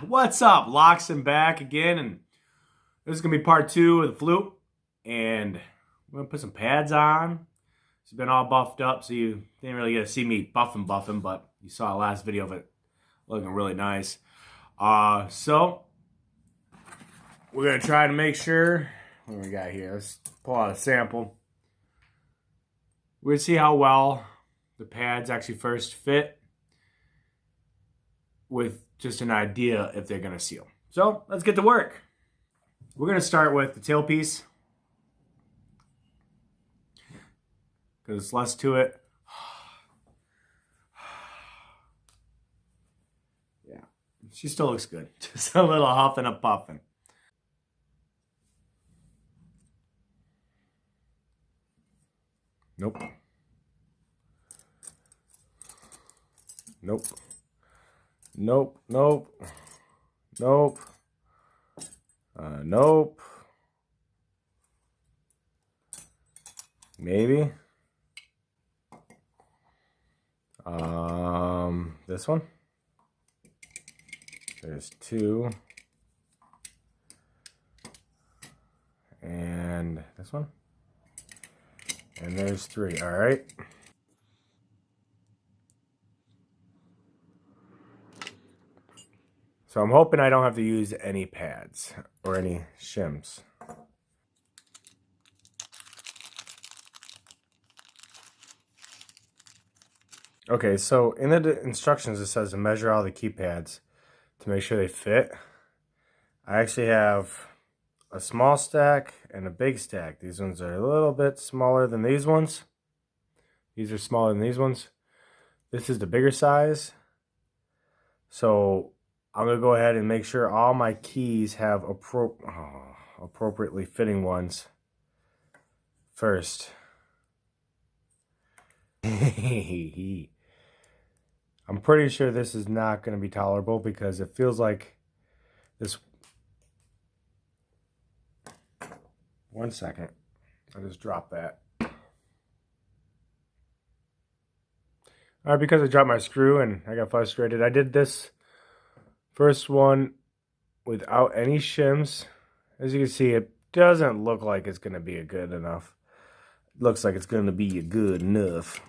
What's up? Loxon back again, and this is gonna be part 2 of the flute. And we're gonna put some pads on. It's been all buffed up, so you didn't really get to see me buffing, but you saw the last video of it looking really nice. So we're gonna try to make sure. What do we got here? Let's pull out a sample. We're gonna see how well the pads actually first fit, with just an idea if they're gonna seal. So let's get to work. We're gonna start with the tailpiece because it's less to it. Yeah, she still looks good. Just a little huffing and puffing. Nope. Nope. Nope, nope, nope, nope, maybe, this one, there's 2, and this one, and there's 3, all right. So I'm hoping I don't have to use any pads or any shims. Okay, so in the instructions it says to measure all the key pads to make sure they fit. I actually have a small stack and a big stack. These ones are a little bit smaller than these ones. These are smaller than these ones. This is the bigger size. So I'm going to go ahead and make sure all my keys have appropriately fitting ones first. I'm pretty sure this is not going to be tolerable because it feels like this. One second. I just dropped that. Alright, because I dropped my screw and I got frustrated, I did this first one without any shims. As you can see, it doesn't look like it's going to be a good enough. It looks like it's going to be a good enough.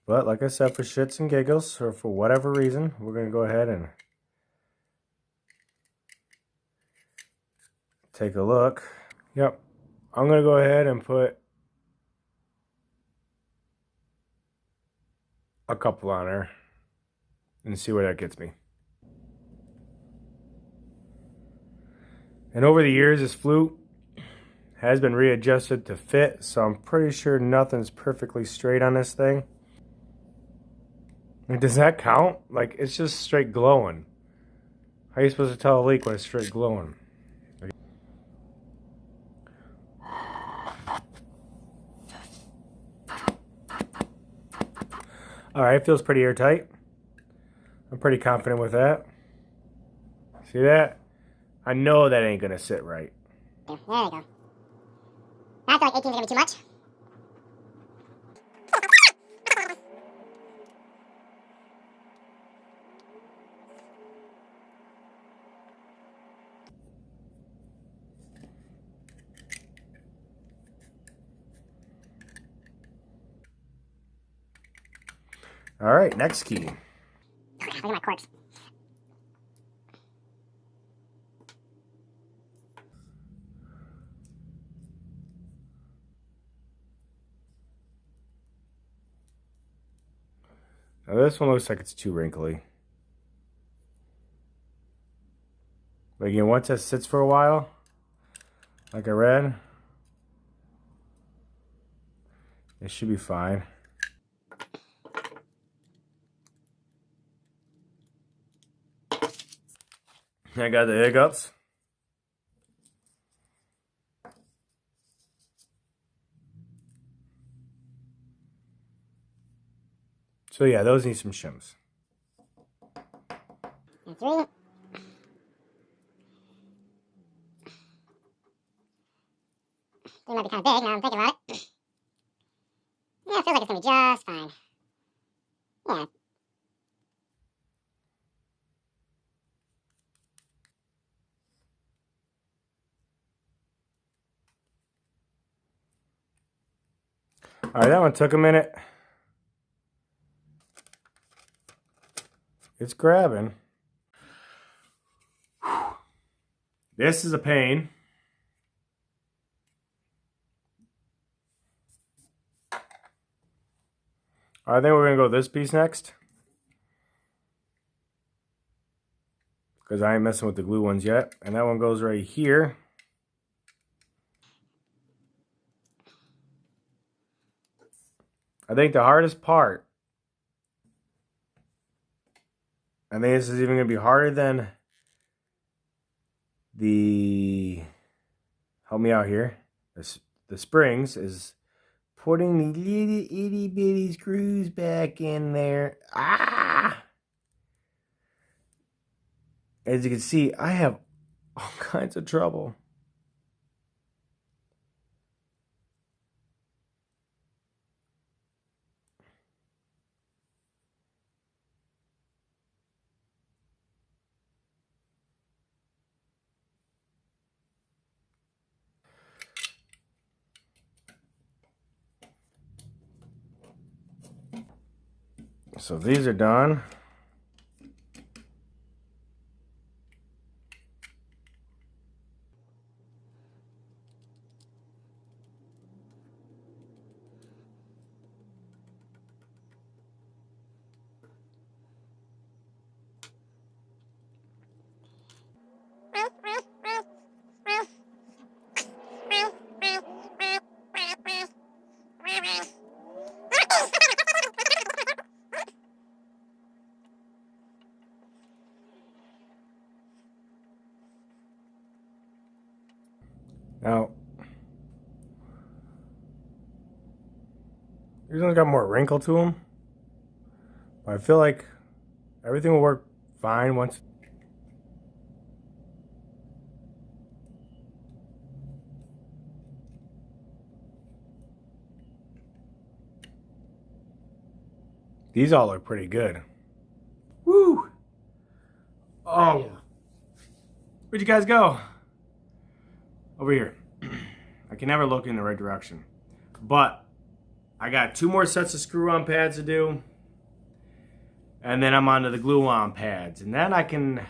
But like I said, for shits and giggles, or for whatever reason, we're going to go ahead and take a look. Yep, I'm going to go ahead and put a couple on her and see where that gets me. And over the years, this flute has been readjusted to fit, so I'm pretty sure nothing's perfectly straight on this thing. Like, does that count? Like, it's just straight glowing. How are you supposed to tell a leak when it's straight glowing? Alright, it feels pretty airtight. I'm pretty confident with that. See that? I know that ain't gonna sit right. There we go. I feel like 18 is gonna be too much. Alright, next key. Look at my corks. Now this one looks like it's too wrinkly. But again, once that sits for a while, like I read, it should be fine. I got the hiccups. So yeah, those need some shims. And 3. They might be kind of big now I'm thinking about it. Yeah, it feels like it's going to be just fine. Yeah. All right, that one took a minute. It's grabbing. This is a pain. I think we're gonna go this piece next, because I ain't messing with the glue ones yet. And that one goes right here. I think the hardest part, I think this is even gonna be harder than the, help me out here, the springs, is putting the little itty bitty screws back in there. Ah! As you can see, I have all kinds of trouble. So these are done. Now, these ones got more wrinkle to them. But I feel like everything will work fine once. These all look pretty good. Woo! Oh, yeah. Where'd you guys go? Over here. I can never look in the right direction. But I got 2 more sets of screw-on pads to do. And then I'm onto the glue-on pads. And then I can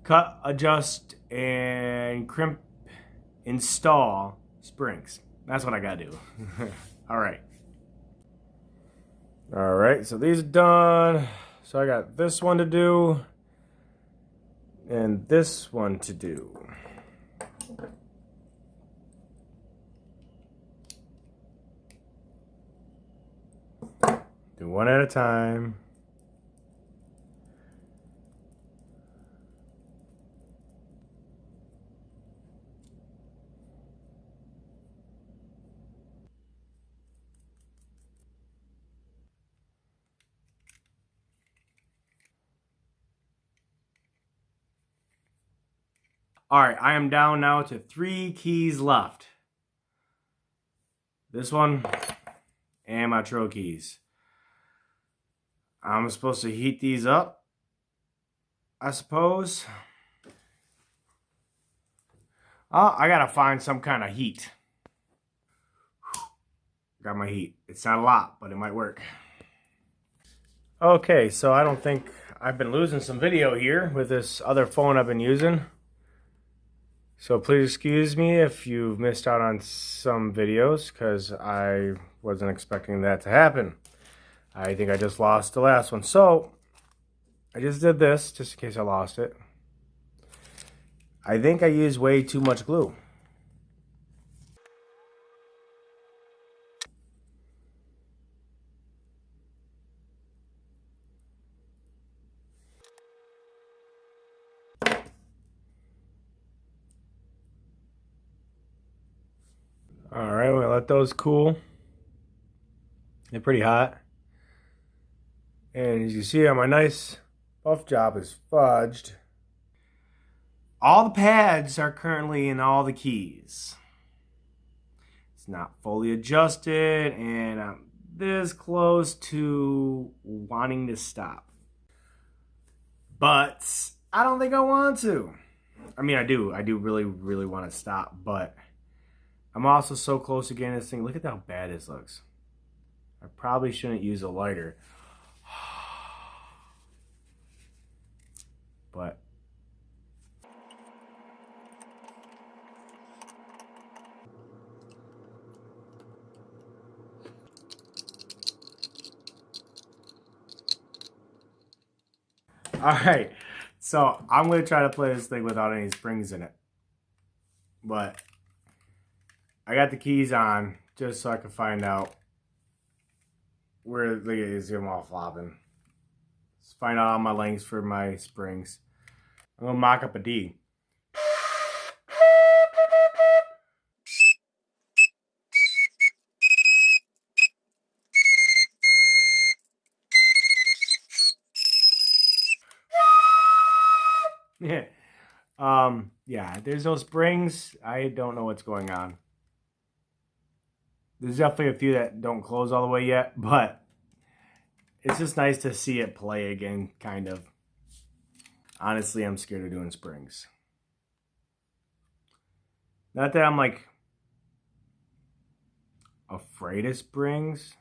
cut, adjust, and crimp, install springs. That's what I gotta do. Alright. Alright, so these are done. So I got this one to do. And this one to do. Do one at a time. All right, I am down now to 3 keys left. This one and my Tro keys. I'm supposed to heat these up, I suppose. Oh, I gotta find some kind of heat. Got my heat. It's not a lot, but it might work. Okay, so I don't think I've been losing some video here with this other phone I've been using. So please excuse me if you've missed out on some videos, because I wasn't expecting that to happen. I think I just lost the last one. So I just did this just in case I lost it. I think I used way too much glue. All right, we'll let those cool. They're pretty hot. And as you see, my nice buff job is fudged. All the pads are currently in all the keys. It's not fully adjusted, and I'm this close to wanting to stop. But I don't think I want to. I mean, I do really, really want to stop, but I'm also so close to getting this thing. Look at how bad this looks. I probably shouldn't use a lighter. But alright, so I'm going to try to play this thing without any springs in it. But I got the keys on just so I can find out where the is them all flopping. Let's find out all my lengths for my springs. I'm going to mock up a D. Yeah. Yeah, there's no springs. I don't know what's going on. There's definitely a few that don't close all the way yet, but it's just nice to see it play again, kind of. Honestly, I'm scared of doing springs. Not that I'm like afraid of springs.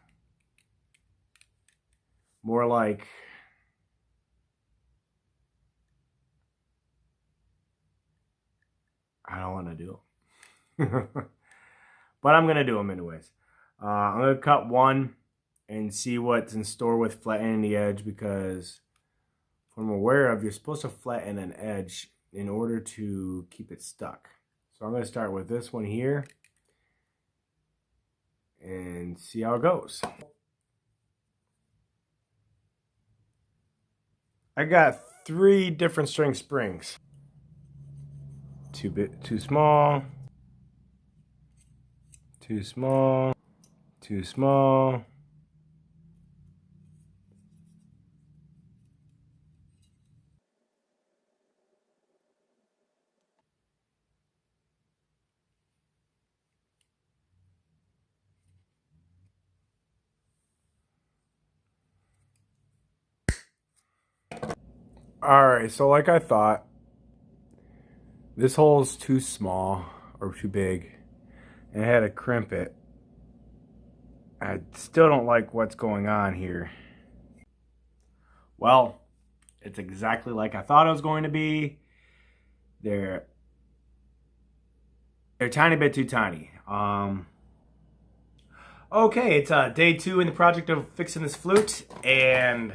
More like I don't want to do them. But I'm going to do them anyways. I'm going to cut one and see what's in store with flattening the edge, because from what I'm aware of, you're supposed to flatten an edge in order to keep it stuck. So I'm going to start with this one here and see how it goes. I got 3 different string springs. Too small, too small, too small. Alright, so like I thought, this hole's too small or too big, and I had to crimp it. I still don't like what's going on here. Well, it's exactly like I thought it was going to be. They're a tiny bit too tiny. Okay, it's day 2 in the project of fixing this flute, and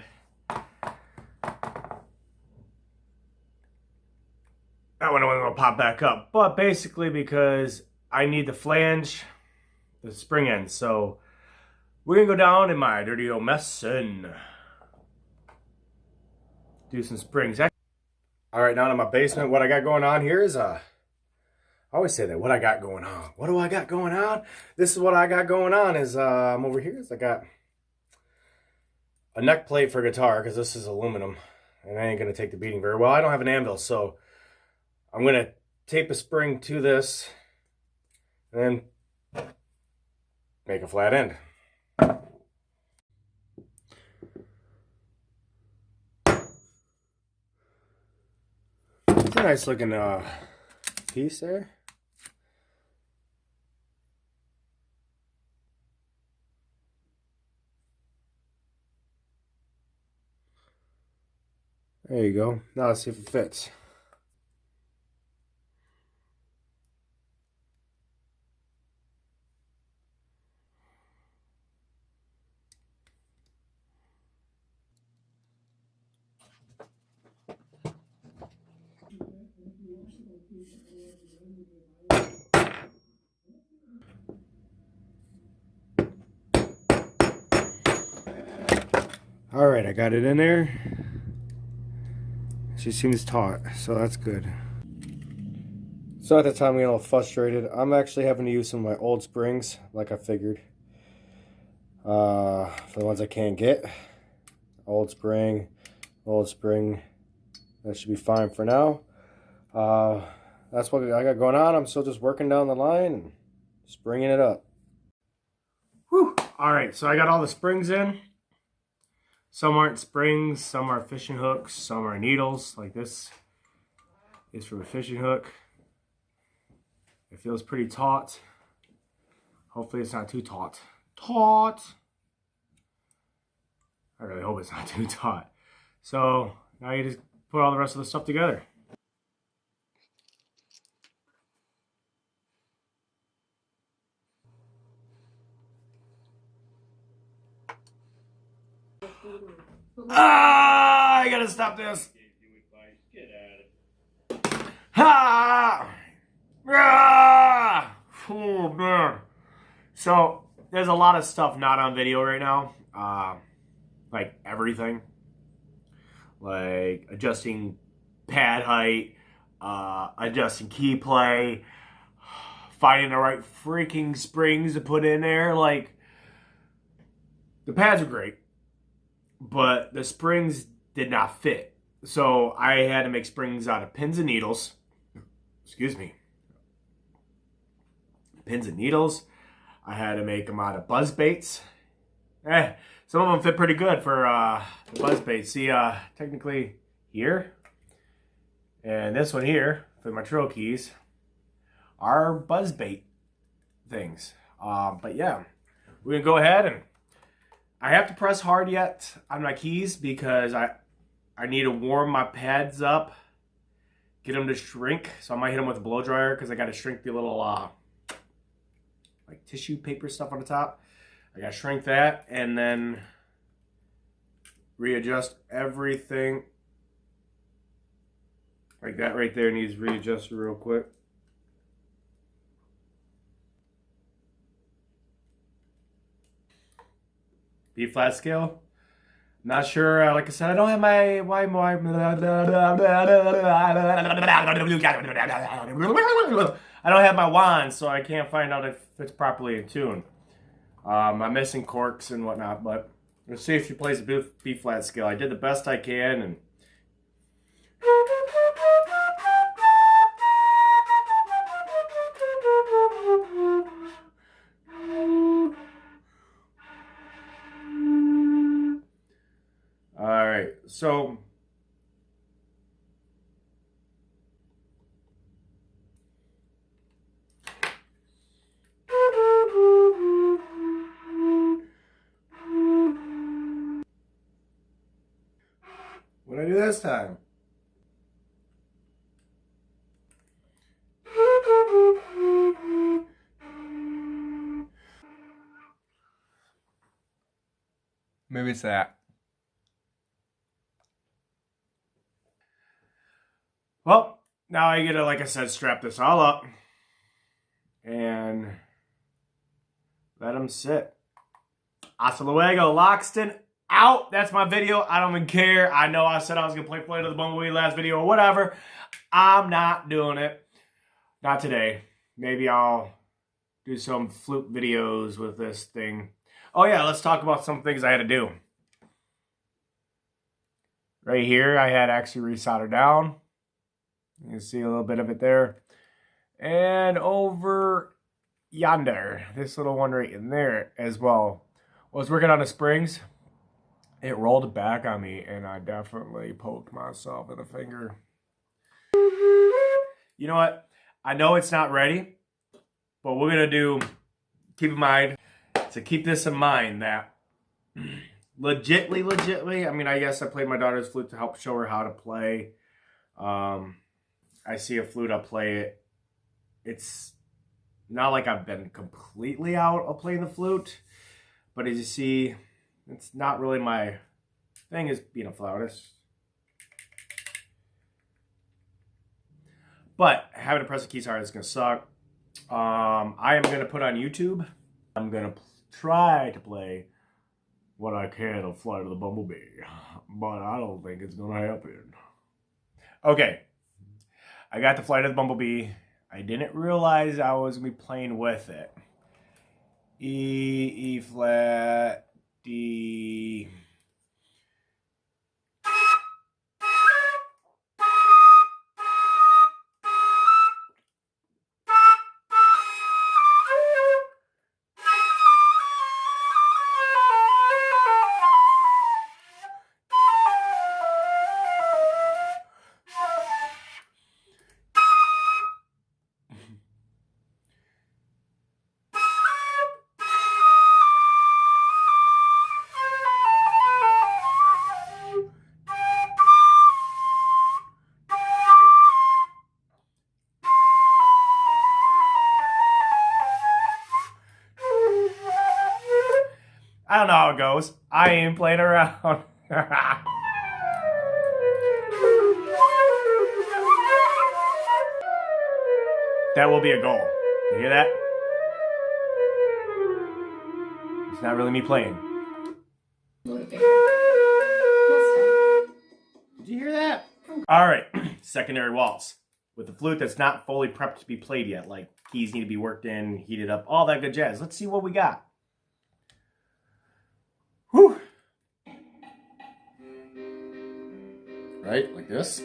that one will pop back up. But basically because I need the flange, the spring end. So we're going to go down in my dirty old mess and do some springs. Alright, down in my basement, what I got going on here is, I always say that, what I got going on. What do I got going on? This is what I got going on is, I'm over here. I got a neck plate for guitar, because this is aluminum. And I ain't going to take the beating very well. I don't have an anvil, so I'm going to tape a spring to this and then make a flat end. It's a nice looking piece there. There you go. Now let's see if it fits. Alright, I got it in there. She seems taut, so that's good. So at the time I'm getting a little frustrated. I'm actually having to use some of my old springs, like I figured. For the ones I can't get. Old spring. That should be fine for now. That's what I got going on. I'm still just working down the line and springing it up. Whew. Alright, so I got all the springs in. Some aren't springs, some are fishing hooks, some are needles. Like this is from a fishing hook. It feels pretty taut. Hopefully it's not too taut. Taut! I really hope it's not too taut. So now you just put all the rest of the stuff together. Ah, I gotta stop this. Ha! Ah! Oh man. So there's a lot of stuff not on video right now. Like everything. Like adjusting pad height, adjusting key play, finding the right freaking springs to put in there. Like, the pads are great, but the springs did not fit. So I had to make springs out of pins and needles. Excuse me. Pins and needles. I had to make them out of buzz baits. Some of them fit pretty good for the buzz baits. See, technically here, and this one here for my trail keys are buzz bait things. But yeah, we're gonna go ahead, and I have to press hard yet on my keys because I need to warm my pads up, get them to shrink. So I might hit them with a blow dryer because I got to shrink the little like tissue paper stuff on the top. I got to shrink that and then readjust everything. Like that right there needs readjusted real quick. B flat scale. Not sure. Like I said, I don't have my I don't have my wand, so I can't find out if it's properly in tune. I'm missing corks and whatnot, but let's see if she plays a B flat scale. I did the best I can, and all right, so what did I do this time? Maybe it's that. Well, now I get to, like I said, strap this all up and let them sit. Hasta luego, Loxton. Out. That's my video. I don't even care. I know I said I was going to play Flight of the Bumblebee last video or whatever. I'm not doing it. Not today. Maybe I'll do some flute videos with this thing. Oh yeah, let's talk about some things I had to do. Right here, I had actually resoldered down. You can see a little bit of it there. And over yonder, this little one right in there as well. I was working on the springs. It rolled back on me, and I definitely poked myself in the finger. You know what? I know it's not ready, but we're going to do, keep in mind, to keep this in mind that legitly, I mean, I guess I played my daughter's flute to help show her how to play. I see a flute, I'll play it. It's not like I've been completely out of playing the flute, but as you see, it's not really my thing is being a flautist. But having to press the keys hard is going to suck. I am going to put on YouTube. I'm going to try to play what I can of Flight of the Bumblebee, but I don't think it's going to happen. Okay, I got the Flight of the Bumblebee. I didn't realize I was going to be playing with it. E flat, D. how it goes. I ain't playing around. That will be a goal. You hear that? It's not really me playing. Did you hear that? All right, secondary waltz with the flute that's not fully prepped to be played yet. Like keys need to be worked in, heated up, all that good jazz. Let's see what we got. Whew. Right, like this.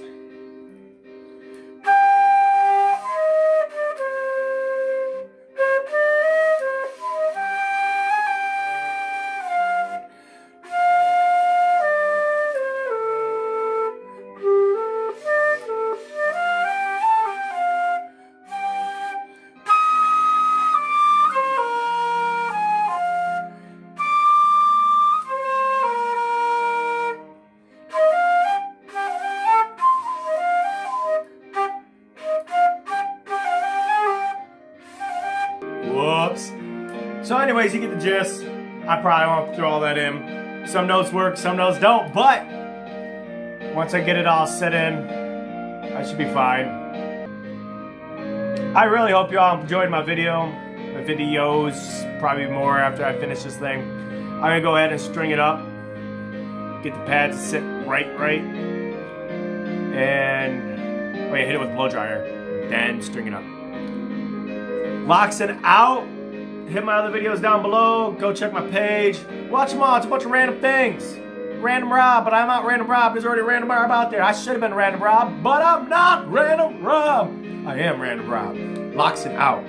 Whoops. So anyways, you get the gist. I probably won't throw all that in. Some notes work, some notes don't, but once I get it all set in, I should be fine. I really hope you all enjoyed my videos, probably more after I finish this thing. I'm gonna go ahead and string it up, get the pads to sit right, and hit it with blow dryer, then string it up. Locks it out. Hit my other videos down below. Go check my page. Watch them all. It's a bunch of random things. Random Rob, but I'm not Random Rob. There's already Random Rob out there. I should have been Random Rob, but I'm not Random Rob. I am Random Rob. Locks it out.